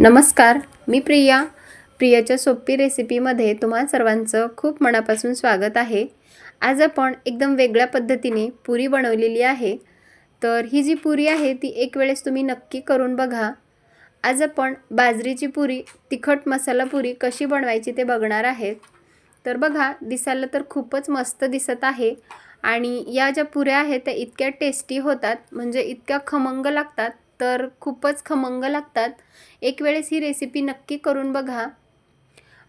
नमस्कार, मी प्रिया. प्रियाच्या सोपी रेसिपीमध्ये तुम्हा सर्वांचं खूप मनापासून स्वागत आहे. आज आपण एकदम वेगळ्या पद्धतीने पुरी बनवलेली आहे. तर ही जी पुरी आहे ती एक वेळेस तुम्ही नक्की करून बघा. आज आपण बाजरीची पुरी, तिखट मसाला पुरी कशी बनवायची ते बघणार आहेत. तर बघा, दिसायला तर खूपच मस्त दिसत आहे आणि या ज्या पुऱ्या आहेत त्या इतक्या टेस्टी होतात, म्हणजे इतक्या खमंग लागतात, तर खूपच खमंग लागतात. एक वेळेस ही रेसिपी नक्की करून बघा.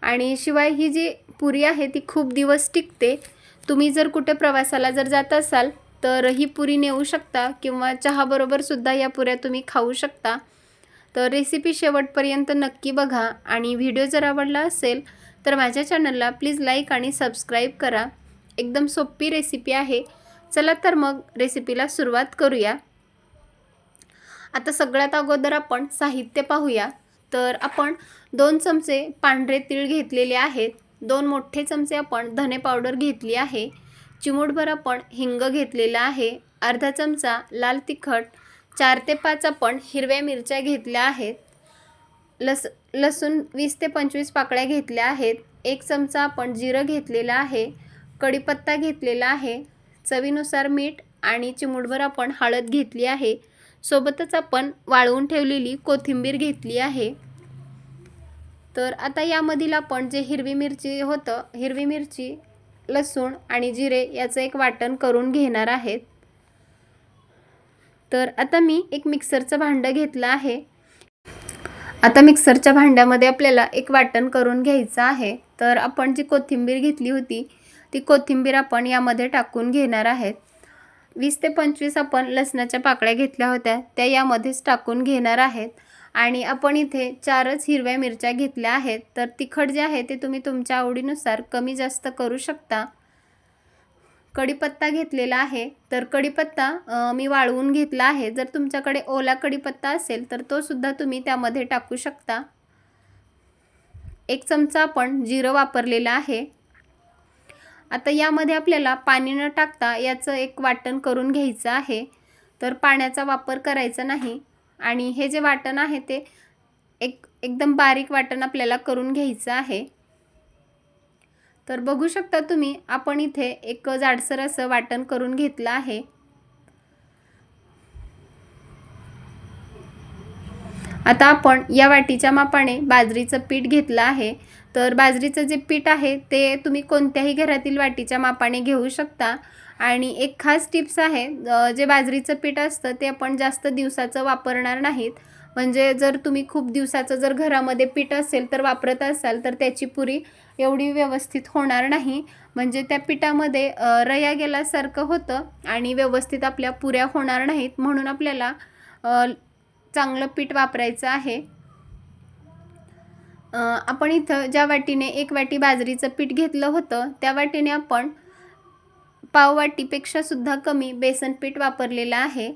आणि शिवाय ही जी पुरी आहे ती खूप दिवस टिकते. तुम्ही जर कुठे प्रवासाला जात असाल तर ही पुरी नेऊ शकता किंवा चहाबरोबर सुद्धा या पुऱ्या तुम्ही खाऊ शकता. तर रेसिपी शेवटपर्यंत नक्की बघा आणि व्हिडिओ जर आवडला असेल तर माझ्या चॅनलला प्लीज लाईक आणि सबस्क्राईब करा. एकदम सोपी रेसिपी आहे. चला तर मग रेसिपीला सुरुवात करूया. आता सगळ्यात अगोदर आपण साहित्य पाहूया. तर आपण 2 चमचे पांढरे तीळ घेतलेले आहेत. 2 मोठे चमचे आपण धने पावडर घेतली आहे. चिमूटभर आपण हिंग घेतलेला आहे. अर्धा चमचा लाल तिखट, 4 ते 5 आपण हिरव्या मिरच्या घेतल्या आहेत. लसूण 20 ते 25 पाकळ्या घेतल्या आहेत. 1 चमचा आपण जिरं घेतलेलं आहे. कढीपत्ता घेतलेला आहे. चवीनुसार मीठ आणि चिमूटभर आपण हळद घेतली आहे. सोबतच आपण वाळवून ठेवलेली कोथिंबीर घेतली आहे. तर आता यामधील आपण जे हिरवी मिरची, लसूण आणि जिरे याचं एक वाटण करून घेणार आहेत. तर आता मी एक मिक्सरचं भांडं घेतलं आहे. आता मिक्सरच्या भांड्यामध्ये आपल्याला एक वाटण करून घ्यायचं आहे. तर आपण जी कोथिंबीर घेतली होती ती कोथिंबीर आपण यामध्ये टाकून घेणार आहेत. 20 ते 25 आपण लसणाच्या पाकळ्या घेतल्या होत्या त्या यामध्येच टाकून घेणार आहेत. आणि आपण इथे 4च हिरव्या मिरच्या घेतल्या आहेत. तर तिखट जे आहे ते तुम्ही तुमच्या आवडीनुसार कमी जास्त करू शकता. कढीपत्ता घेतलेला आहे. तर कढीपत्ता मी वाळवून घेतला आहे. जर तुमच्याकडे ओला कढीपत्ता असेल तर तो सुद्धा तुम्ही त्यामध्ये टाकू शकता. 1 चमचा आपण जिरं वापरलेलं आहे. आता यामध्ये आपल्याला पाणी न टाकता याचं एक वाटण करून घ्यायचं आहे. तर पाण्याचा वापर करायचा नाही आणि हे जे वाटण आहे ते एकदम बारीक वाटण आपल्याला करून घ्यायचं आहे. तर बघू शकता तुम्ही, आपण इथे एक जाडसर असं वाटण करून घेतलं आहे. आता आपण या वाटीच्या मापाने बाजरीचं पीठ घेतलं आहे. तर बाजरीचं जे पीठ आहे ते तुम्ही कोणत्याही घरातील वाटीच्या मापाने घेऊ शकता. आणि एक खास टिप्स आहे, जे बाजरीचं पीठ असतं ते आपण जास्त दिवसाचं वापरणार नाहीत. म्हणजे जर तुम्ही खूप दिवसाचं जर घरामध्ये पीठ असेल तर वापरत असाल तर त्याची पुरी एवढी व्यवस्थित होणार नाही. म्हणजे त्या पिठामध्ये रया गेल्यासारखं होतं आणि व्यवस्थित आपल्या पुऱ्या होणार नाहीत. म्हणून आपल्याला चांगलं पीठ वापरायचं आहे. आपण इथं ज्या वाटीने 1 वाटी बाजरीचं पीठ घेतलं होतं त्या वाटीने आपण पाव वाटीपेक्षा सुद्धा कमी बेसन पीठ वापरलेलं आहे.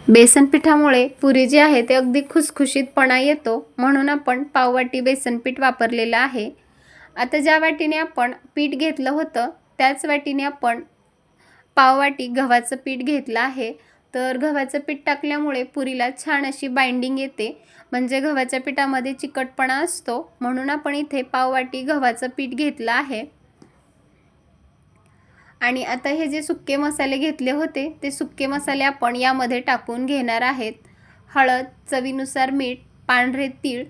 बेसन पिठामुळे पुरी जी आहे ते अगदी खुसखुशीतपणा येतो, म्हणून आपण पाव वाटी बेसन पीठ वापरलेलं आहे. आता ज्या वाटीने आपण पीठ घेतलं होतं त्याच वाटीने आपण पाव वाटी गव्हाचं पीठ घेतलं आहे. तर गव्हाचं पीठ टाकल्यामुळे पुरीला छान अशी बाइंडिंग येते. म्हणजे गव्हाच्या पिठामध्ये चिकटपणा असतो, म्हणून आपण इथे पाव वाटी गव्हाचं पीठ घेतलं आहे. आणि आता हे जे सुके मसाले घेतले होते ते सुके मसाले आपण यामध्ये टाकून घेणार आहेत. हळद, चवीनुसार मीठ, पांढरे तीळ,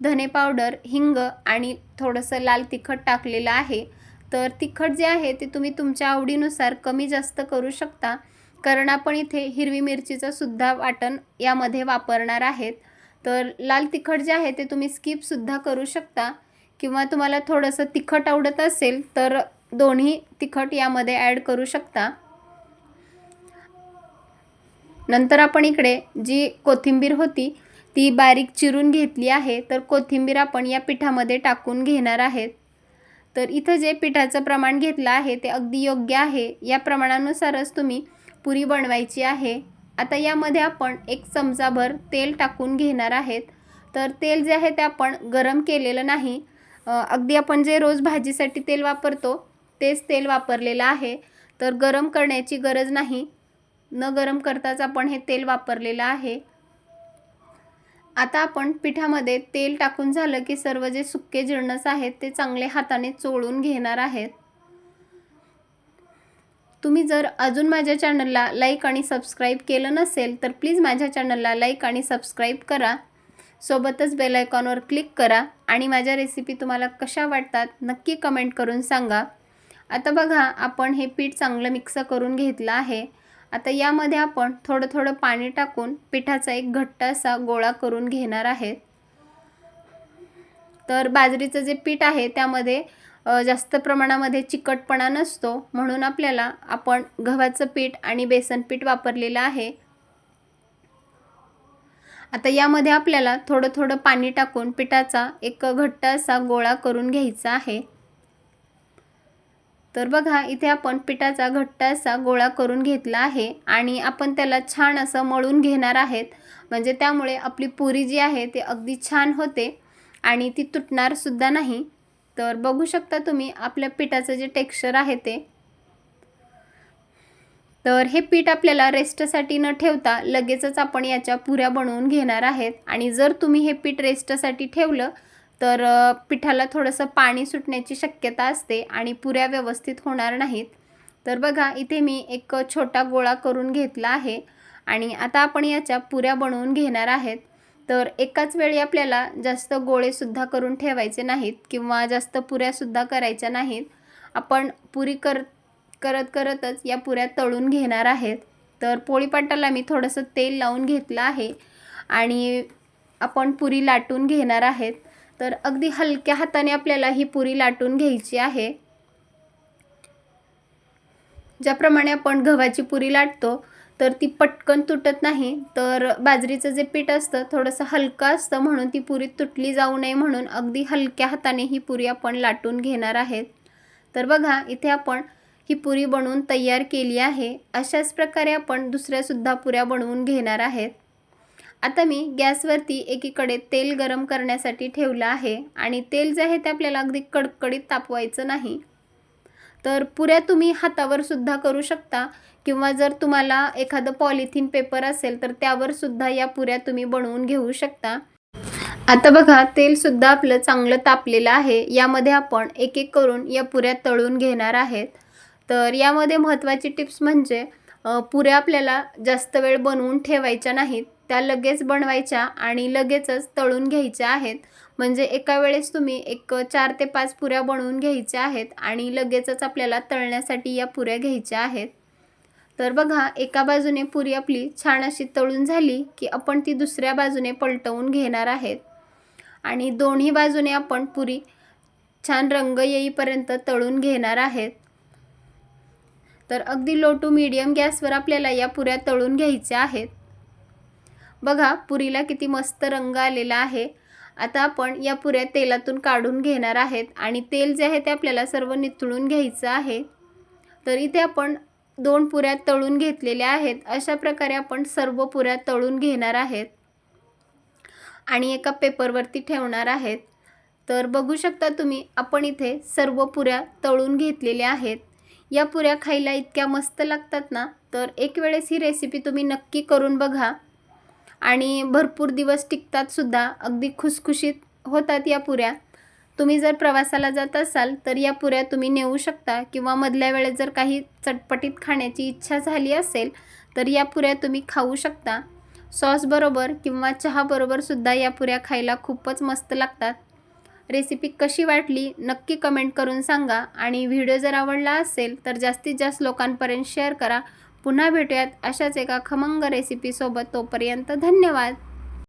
धने पावडर, हिंग आणि थोडंसं लाल तिखट टाकलेलं आहे. तर तिखट जे आहे ते तुम्ही तुमच्या आवडीनुसार कमी जास्त करू शकता, कारण आपण इथे हिरवी मिरचीचं सुद्धा वाटण यामध्ये वापरणार आहेत. तर लाल तिखट जे आहे ते तुम्ही स्किपसुद्धा करू शकता किंवा तुम्हाला थोडंसं तिखट आवडत असेल तर दोन्ही तिखट यामध्ये ॲड करू शकता. नंतर आपण इकडे जी कोथिंबीर होती ती बारीक चिरून घेतली आहे. तर कोथिंबीर आपण या पिठामध्ये टाकून घेणार आहेत. तर इथं जे पिठाचं प्रमाण घेतलं आहे ते अगदी योग्य आहे. या प्रमाणानुसारच तुम्ही पुरी बनवायची आहे. आता यामध्ये आपण 1 चमचाभर तेल टाकून घेणार आहेत. तर तेल जे आहे ते आपण गरम केलेलं नाही. अगदी आपण जे रोज भाजीसाठी तेल वापरतो तेच तेल वापरलेलं आहे. तर गरम करण्याची गरज नाही. न गरम करताच आपण हे तेल वापरलेलं आहे. आता आपण पिठामध्ये तेल टाकून झालं की सर्व जे सुके जिन्नस आहेत ते चांगले हाताने चोळून घेणार आहेत। तुम्ही जर अजून माझ्या चॅनलला लाईक आणि सबस्क्राईब केलं नसेल तर प्लीज माझ्या चॅनलला लाईक आणि सबस्क्राईब करा। सोबतच बेल आयकॉनवर क्लिक करा आणि माझ्या रेसिपी तुम्हाला कशा वाटतात नक्की कमेंट करून सांगा। आता बघा आपण हे पीठ चांगलं मिक्स करून घेतलं आहे। आता यामध्ये आपण थोडं थोडं पाणी टाकून पिठाचा एक घट्ट असा गोळा करून घेणार आहे। तर बाजरीचं जे पीठ आहे त्यामध्ये जास्त प्रमाणामध्ये चिकटपणा नसतो, म्हणून आपण गव्हाचं पीठ आणि बेसन पीठ वापरलेलं आहे। आता यामध्ये आपल्याला थोडं थोडं पाणी टाकून पिठाचा एक घट्ट असा गोळा करून घ्यायचा आहे। तर बघा इथे आपण पिठाचा घट्ट असा गोळा करून घेतला आहे आणि आपण त्याला छान असं मळून घेणार आहेत, म्हणजे त्यामुळे आपली पुरी जी आहे ती अगदी छान होते आणि ती तुटणार सुद्धा नाही। तर बघू शकता तुम्ही आपल्या पिठाचं जे टेक्स्चर आहे ते। तर हे पीठ आपल्याला रेस्टसाठी न ठेवता लगेचच आपण याच्या पुऱ्या बनवून घेणार आहेत आणि जर तुम्ही हे पीठ रेस्टसाठी ठेवलं तर पिठाला थोडंसं पाणी सुटण्याची शक्यता असते आणि पुऱ्या व्यवस्थित होणार नाहीत। तर बघा इथे मी एक छोटा गोळा करून घेतला आहे आणि आता आपण याच्या पुऱ्या बनवून घेणार आहेत। तर एकाच वेळी आपल्याला जास्त गोळे सुद्धा करून ठेवायचे नाहीत किंवा जास्त पुऱ्या सुद्धा करायच्या नाहीत। आपण पुरी करतच या पुऱ्या तळून घेणार आहेत। तर पोळीपाटाला मी थोडंसं तेल लावून घेतलं आहे आणि आपण पुरी लाटून घेणार आहेत। तर अगदी हलक्या हाताने आपल्याला ही पुरी लाटून घ्यायची आहे। ज्याप्रमाणे आपण गव्हाची पुरी लाटतो तर ती पटकन तुटत नाही, तर बाजरीचं जे पीठ असतं थोडंसं हलकं असतं, म्हणून ती पुरी तुटली जाऊ नये म्हणून अगदी हलक्या हाताने ही पुरी आपण लाटून घेणार आहेत। तर बघा इथे आपण ही पुरी बनवून तयार केली आहे। अशाच प्रकारे आपण दुसऱ्यासुद्धा पुऱ्या बनवून घेणार आहेत। आता मी गॅसवरती एकीकडे तेल गरम करण्यासाठी ठेवलं आहे आणि तेल जे आहे ते आपल्याला अगदी कडकडीत तापवायचं नाही। तर पुऱ्या तुम्ही हातावर सुद्धा करू शकता किंवा जर तुम्हाला एखादं पॉलिथिन पेपर असेल तर त्यावर सुद्धा या पुऱ्या तुम्ही बनवून घेऊ शकता। आता बघा तेल सुद्धा आपलं चांगलं तापलेलं आहे। यामध्ये आपण एक एक करून या पुऱ्या तळून घेणार आहेत। तर यामध्ये महत्त्वाची टिप्स म्हणजे पुऱ्या आपल्याला जास्त वेळ बनवून ठेवायच्या नाहीत, त्या लगेच बनवायच्या आणि लगेचच तळून घ्यायच्या आहेत। म्हणजे एका वेळेस तुम्ही एक 4 ते 5 पुऱ्या बनवून घ्यायच्या आहेत आणि लगेचच आपल्याला तळण्यासाठी या पुऱ्या घ्यायच्या आहेत। तर बघा एका बाजूने पुरी आपली छान अशी तळून झाली की आपण ती दुसऱ्या बाजूने पलटवून घेणार आहेत आणि दोन्ही बाजूने आपण पुरी छान रंग येईपर्यंत तळून घेणार आहेत। तर अगदी लो टू मीडियम गॅसवर आपल्याला या पुऱ्या तळून घ्यायच्या आहेत। बघा पुरीला किती मस्त रंग आलेला आहे। आता आपण या पुऱ्या तेलातून काढून घेणार आहेत आणि तेल जे आहे ते आपल्याला सर्व निथळून घ्यायचं आहे। तर इथे आपण 2 पुऱ्या तळून घेतलेल्या आहेत। अशा प्रकारे आपण सर्व पुऱ्या तळून घेणार आहेत आणि एका पेपरवरती ठेवणार आहेत। तर बघू शकता तुम्ही आपण इथे सर्व पुऱ्या तळून घेतलेल्या आहेत। या पुऱ्या खायला इतक्या मस्त लागतात ना, तर एक वेळेस ही रेसिपी तुम्ही नक्की करून बघा आणि भरपूर दिवस टिकतात सुद्धा, अगदी खुसखुशीत होतात या पुऱ्या। तुम्ही जर प्रवासाला जात असाल तर या पुऱ्या तुम्ही नेऊ शकता किंवा मधल्या वेळेत जर काही चटपटीत खाण्याची इच्छा झाली असेल तर या पुऱ्या तुम्ही खाऊ शकता। सॉस बरोबर किंवा चहा बरोबर सुद्धा या पुऱ्या खायला खूपच मस्त लागतात। रेसिपी कशी वाटली नक्की कमेंट करून सांगा आणि व्हिडिओ जर आवडला असेल तर जास्तीत जास्त लोकांपर्यंत शेअर करा। पुन्हा भेटूयात अशाच एका खमंग रेसिपीसोबत, तोपर्यंत धन्यवाद।